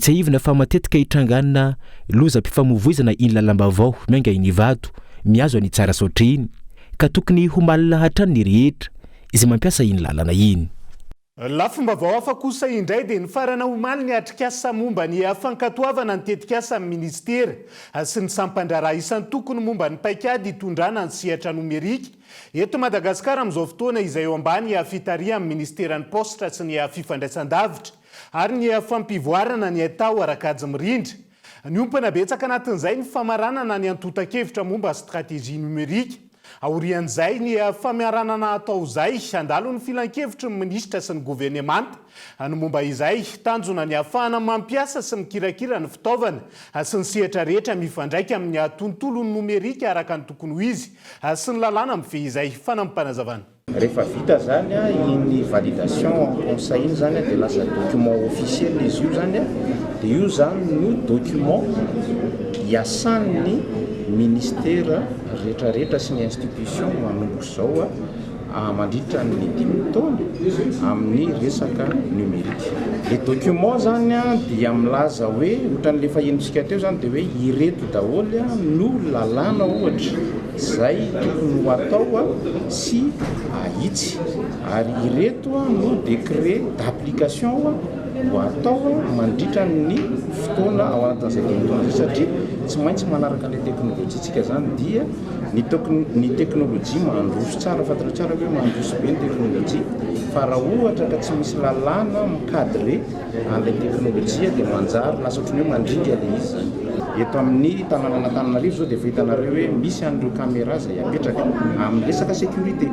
Tsy aivina fa matetika hitranganana lozam-pifamoivoizana iny lalam-baovao mianga iny Vato miazo any tsara saotra iny ka tokony ho malina hatrany ny rehetra izay mampiasa iny lalana iny. Lafombavao hafa kosa indray dia ny farana omaly ny atrikasa momba ny fankatoavana ny tetikasa amin'ny ministera sy ny sampandraraha isan'ny tokony momba ny paikady hitondrana ny sehatra nomerika eto Madagasikara amin'izao fotoana izay eo ambany fitaria amin'ny ministeran'ny postra sy ny fifandraisan-davitra ary ny fampivoarana ny atao arakajy mirindra. Ny ompana betsaka anatin'izay ny famaranana ny antota-kevitra momba stratégie numerika. Aorian'izay ny famiaranana atao izay andalo ny filan-kevitry ny minisitra sy ny governemanta ny momba izay tanjona ny ahafahana mampiasa sy mikirakira ny fitaovana sy ny sehatra rehetra mifandraika amin'ny tontolo nomerika araka ny tokony ho izy sy ny lalàna mifehizay fanampanazavana. Rehefa vita zany iny validation conseil zany dia lasa document officiel izy io zany dia io zany no document iasan'ny ministera rehetrarehetra sy ny institution manomboka izao mandritra ny 10 taona amin'ny resaka numerika. Le document zany dia milaza hoe ohatran'le fahenontsika teo zany dia hoe ireto daholo no lalàna ohatra izay tokony ho atao sy ahitsy ary ireto no décret d'application ho atao mandritra ny fotoana ao anatin'izay tontolo satria tsy maintsy manaraka ilay teknôlôjitsika zany dia ny teknôlôjia mandroso tsara fatatra tsara hoe mandroso be ny teknôlôjia fa raha ohatra ka tsy misy lalàna mikadre an'ilay teknôlôjia dia manjary lasa ohatrany hoe mandringa ilay izy zany. Eto amin'ny tanànan'Antananarivo zao dia fahitanareo hoe misy an'ireo caméra izay apetraka amin'ny resaka sécurité.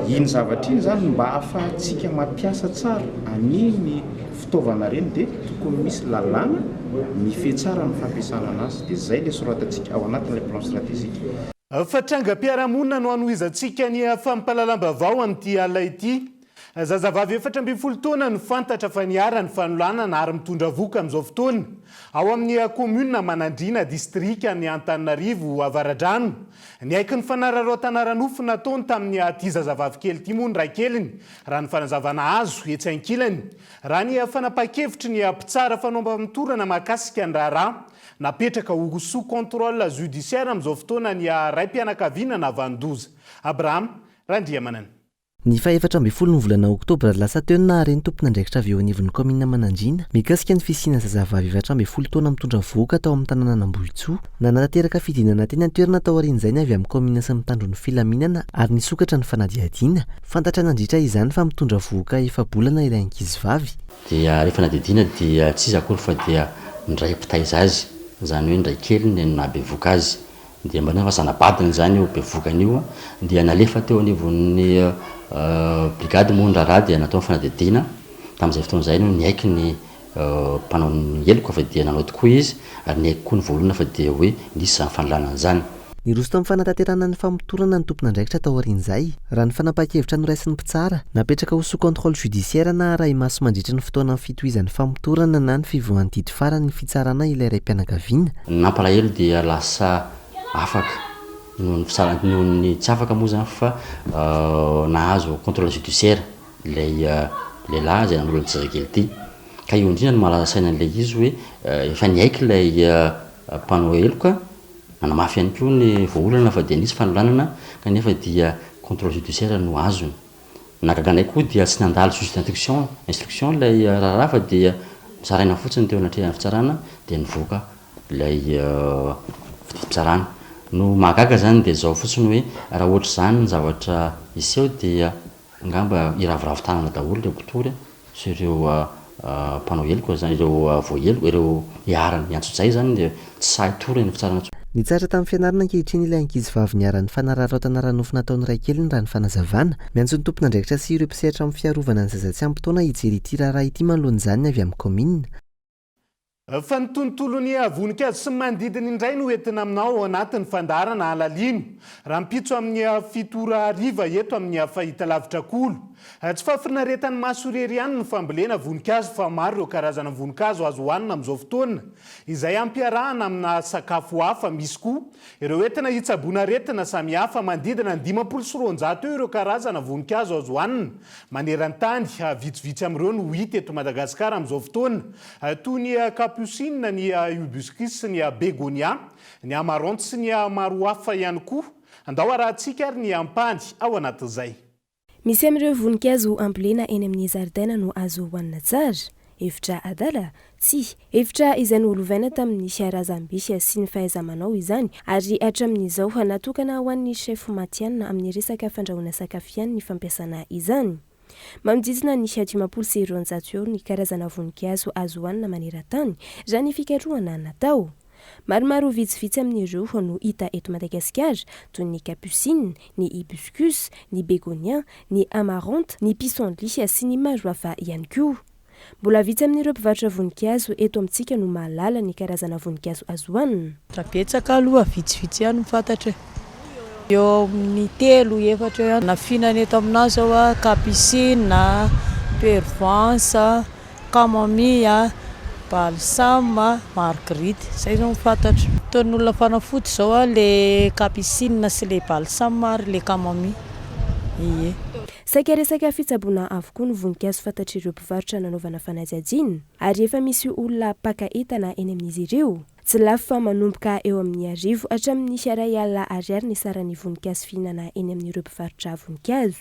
Iny zavatra iny zany mba ahafahantsika mampiasa tsara an'iny fitaovana reny dia tokony misy lalàna mifehy tsara ny fampiasana anazy dia izay le soratantsika ao anatin'ilay plan stratégique. Fatrangam-piarahamonina no anohizantsika ny fampalalam-bavao amin'ity ala ity. Zazavavy 17 taona no fantatra fa niara ny fanolanana ary mitondra voka amin'izao fotoana ao amin'ny commune Manandrina distrika ny Antananarivo Avaradrano. Ny aiky ny fanararaotana ranofo nataony tamin'ny aty zazavavy kely ity moa ny rakeliny raha ny fanazavana azo etsy ankilany raha ny fanapa-kevitry ny mpitsara fanaomba-mitorana mahakasika ny raharaha napetraka ho sous contrôle judiciaire amin'izao fotoana ny raim-pianakaviana na Vandoza. Abraham Randriamanana. Ny faha-efatra ambin'ny folo ny volana oktobra lasa teo ny nahareny tompon'andraikitra avy eo anivon'ny commune Manandrina mikasika ny fisiana zazavavy 17 taona mitondra voka tao amin'ny tanàna Ambohitsoa nanatanteraka fidinana teny an-toerana tao aorian'izay ny avy amin'ny commune sy mitandro ny filaminana ary nisokatra ny fanadihadiana fantatra nandritra izany fa mitondra voka efa bolana ilay ankizivavy. Dia rehefa nadihadiana dia tsy izy akory fa dia ndray mpitaiza azy zany hoe ndray kely ny nabe voka azy dia mba fa zanabadiny zany io be vokany io dia nalefa teo anivon'ny brigade mondrara dia natao fanadihadiana tamin'izay fotoana izay no niaiky ny mpanao ny heloko fa dia nanao tokoa izy ary niaiky koa ny voalohana fa dia hoe nisy zany fanolanana zany. Niroso tamin'ny fanatanterana ny famotorana ny tompon'andraikitra tao aorian'izay raha ny fanapa-kevitra noraisin'ny mpitsara napetraka ho sous contrôle judiciaire na ray maso mandritra ny fotoana ny fitohizan'ny famotorana na ny fivoahan'ny didy farany ny fitsarana ilay raim-pianakaviana. Nampalahelo dia lasa afaka noho ny tsy afaka moa zany fa nahazo contrôle judiciaire ilay lehilahy izay nanolo ny zazakely ity ka io indrindra no malaza saina an'ilay izy hoe efa niaiky ilay mpanao heloka nanamafy ihany koa ny voaolana fa dia nisy fanolanana kanefa dia contrôle judiciaire no azony. Nagaganay koa dia tsy nandalo juge d'instruction ilay raharaha fa dia misaraina fotsiny teo anatrehana fitsarana dia nivoaka ilay fitsarana. No mahagaga zany dia zao fotsiny hoe raha ohatra zany ny zavatra iseho dia ngamba iravoravo-tanana daholo ireo mpitory sy ireo mpanao heloka zany ireo voaheloko ireo iarany antso-zay zany dia tsy sahy tory ny fitsarana. Nitsara tamin'ny fianarana ankehitriny ilay ankizivavy niara-ny fanararaotana ranofo nataony ray keliny raha ny fanazavana miantso ny tompon'andraikitra sy ireo mpisehatra amin'ny fiarovana ny zaza tsy ampy taona hijery ity raharaha ity manoloan'izany avy amin'ny commune. Fa ny tontolony voninkazo sy manodidina indray no entina aminao ao anatin'ny fandarana alalino raha mpitso amin'ny fitora ariva eto amin'ny fahitalavitra kolo. Tsy fafinaretan'ny masorery ihany ny fambolena voninkazo fa maro ireo karazana voninkazo azo hohanina amin'izao fotoana izay ampiarahana amina sakafo hafa misy koa ireo entina hitsaboana aretina samihafa manodidina ny 500 eo ireo karazana voninkazo azo hohanina maneran-tany vitsivitsy amin'ireo no hita eto Madagasikara amin'izao fotoana toy ny capucine, ny hibiscus, ny begonia, ny amaranth sy ny maro hafa ihany koa. Andao arahantsika ary ny ampany ao anatin'izay. misy amin'ireo voninkazo ambolena eny amin'ny zaridaina no azo hohanina tsara. Hevitra adala tsy hevitra izay nolovaina tamin'ny fiarazam-bisy sy ny fahaiza-manao izany ary hatramin'izao natokana ho an'ny chef matianina amin'ny resaka fandrahoana sakafo ihany ny fampiasana izany. Mamididina ny 720 euro ny karazana voninkazo azo hohanina maneran-tany raha ny fikarohana natao. Maromaro vitsivitsy amin'ireo no hita eto Madagasikara toy ny capucine, ny hibiscus, ny bégonia, ny amarante, ny pissenlit sy ny maro hafa ihany koa. Mbola vitsy amin'ireo mpivarotra voninkazo eto amintsika no mahalala ny karazana voninkazo azo hohanina. Betsaka aloha vitsivitsy ihany mifantatra. Eo amin'ny 3-4 ihany nafinana eto aminazy zao capucine, pervenche, camomille, balsam, marguerite, zay zao mifantatra. Ataon'olona fanafody zao le capucine sy le balsam ary le camomille. Ie. Saika resaka fitsaboana avokoa ny voninkazo fantatr'ireo mpivarotra nanaovana fanadihadiana ary efa misy olona paka entana eny amin'izy ireo. Tsy lafo fa manomboka eo amin'ny 10 hatramin'ny 200 ny saran'ny voninkazo fihinana eny amin'ireo mpivarotra voninkazo.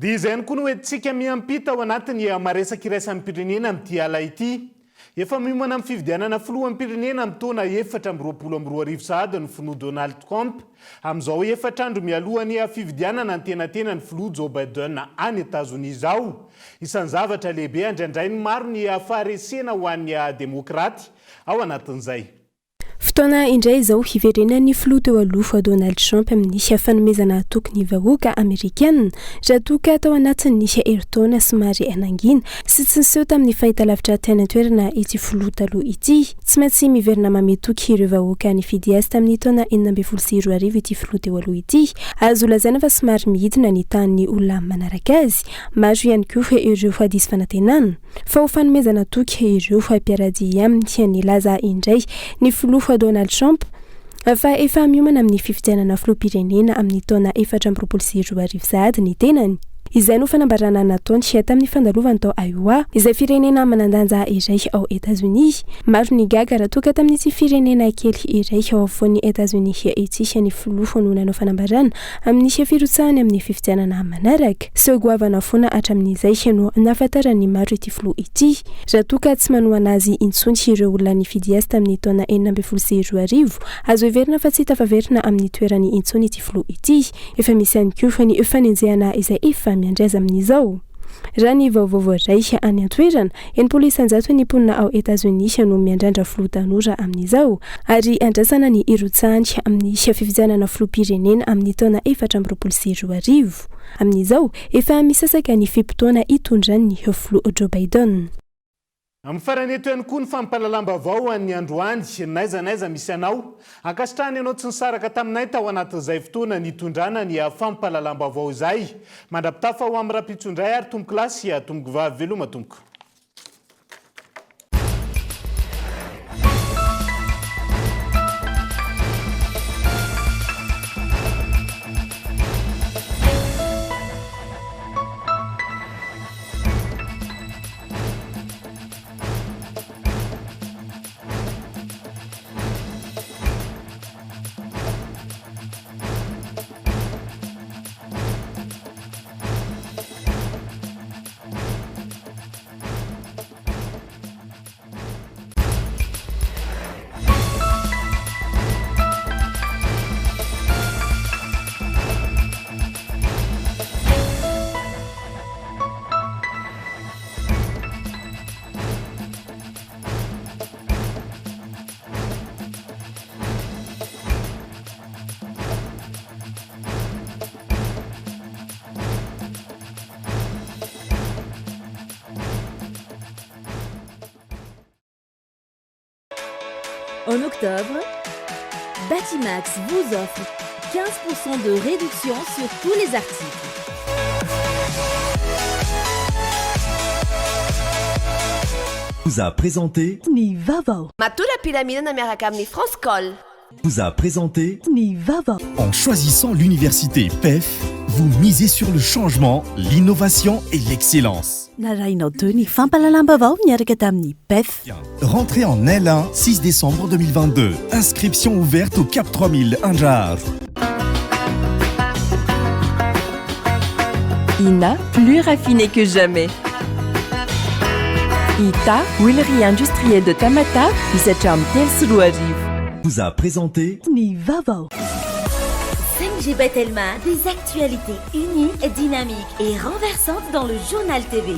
Dia izay ihany koa no hoentintsika miampita ao anatiny maresaka iraisan'ny pirenena amin'ity ala ity. Efa miomana amin'ny fifidianana filohan'ny pirenena amin'ny taona 2022 sahady ny filoha Donald Trump. Amin'izao 4 andro mialohany fifidianana ny tenatenan'ny filoha Joe Biden any États-Unis izao. Isan'ny zavatra lehibe indraindray ny maro ny faharesena ho an'ny demokraty ao anatin'izay. Fotoana indray izao hiverenan'ny filoha teo aloha Donald Trump amin'ny fanomezana tokony vahoaka Amerikana raha toa ka tao anatin'ny herintaona somary anangina sy tsy niseho tamin'ny fahitalavitra tena toerana ity filoha taloha ity. Tsy maintsy miverina mametoky ireo vahoaka ny FDS tamin'ny taona 2022 ity filoha teo aloha ity. Azo lazaina fa somary mihidina ny tanin'ny olona manaraka azy. Maro ihany koa ireo hadisy fanantenana. Fa ho fanomezana toky ireo mpiarady aminy ny laza indray ny filoha Donald Trump fa efa miomana amin'ny fifidianana filoham-pirenena amin'ny taona 2022 sahady ny tenany. Izay no fanambarana nataony tamin'ny fandalovany tao Iowa, izay firenena manandanja iray ao États-Unis. Maro ny gaga raha toa ka tamin'ity firenena kely iray ao afovoan'ny États-Unis ity ny filoha no nanao fanambarana amin'ny firotsahany amin'ny fifidianana manaraka. Sy goavana foana hatramin'izay no nahafantarany maro ity filoha ity. Raha toa ka tsy manohana azy intsony ireo olona ny FDS tamin'ny taona 2022, azo heverina fa tsy tafaverina amin'ny toerany intsony ity filoha ity. Efa misy ihany koa ny fanenjehana izay efa miandreza amin'izao. Raha ny vaovao iray any an-toerana, enimpolo isanjato ny mponina ao États-Unis no miandrandra filoha tanora amin'izao ary andrasana ny irotsahany amin'ny fifidianana filoham-pirenena amin'ny taona 2022. Amin'izao efa misasaka ny fimpitoana hitondrany filoha Joe Biden. Amin'ny farany eto ihany koa ny fampahalalam-baovao an'ny androany naiza misy anao ankasitrahany ianao tsy nisaraka taminay tao anatin'izay fotoana nitondrana ny fampahalalam-baovao izay mandrapitafa ho amin'ny raha-pitsondray ary tomboky lasy tomboky vavy veloma tomboka. En octobre, Batimax vous offre 15% de réduction sur tous les articles. Vous a présenté Ni Vavo. Matura Pyramide na miaraka amin'ny France Call. Vous a présenté Ni Vavo. En choisissant l'université PEF, vous misez sur le changement, l'innovation et l'excellence. Narainao 2 ny fampahalalam-baovao miaraka tamin'ny PEF. Rentrée en L1, 6 décembre 2022. Inscription ouverte au Cap 3000 Indjar. INA, plus raffiné que jamais. ITA, huilerie industrielle de Tamata, Isacham Telsuruariv. Vous a présenté Nivavo. 5G Batelma, des actualités unies, dynamiques et renversantes dans le journal TV.